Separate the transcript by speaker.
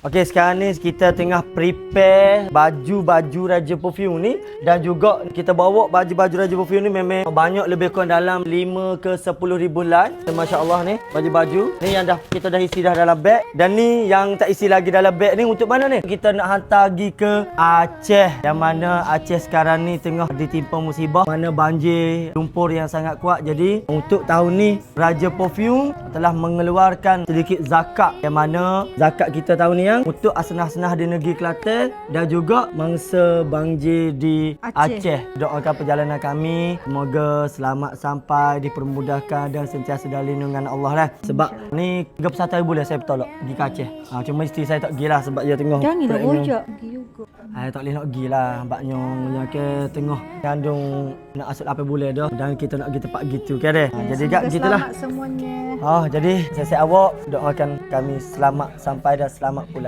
Speaker 1: Okey, sekarang ni kita tengah prepare baju-baju Raja Perfume ni. Dan juga kita bawa baju-baju Raja Perfume ni memang banyak, lebih kurang dalam 5 ke 10 ribu lot. Masya Allah ni baju-baju ni yang kita dah isi dah dalam beg. Dan ni yang tak isi lagi dalam beg ni untuk mana ni? Kita nak hantar pergi ke Aceh. Yang mana Aceh sekarang ni tengah ditimpa musibah, mana banjir lumpur yang sangat kuat. Jadi untuk tahun ni Raja Perfume telah mengeluarkan sedikit zakat, yang mana zakat kita tahun ni yang untuk asnah-asnah di negeri Kelantan dan juga mangsa banjir di Aceh. Doakan perjalanan kami semoga selamat sampai, dipermudahkan dan sentiasa dalam lindungan Allah lah. Sebab ni 31 bulan saya bertolak pergi ke Aceh. Cuma isteri saya tak pergi lah sebab dia tengah
Speaker 2: jangan nak rojak pergi juga.
Speaker 1: Tak boleh nak pergi lah sebabnya ke tengah kandung nak asal 8 bulan dah dan kita nak pergi tempat gitu kan deh. Jadi gak gitulah.
Speaker 2: Selamat semuanya.
Speaker 1: Jadi saya awak doakan kami selamat sampai dan selamat pulang.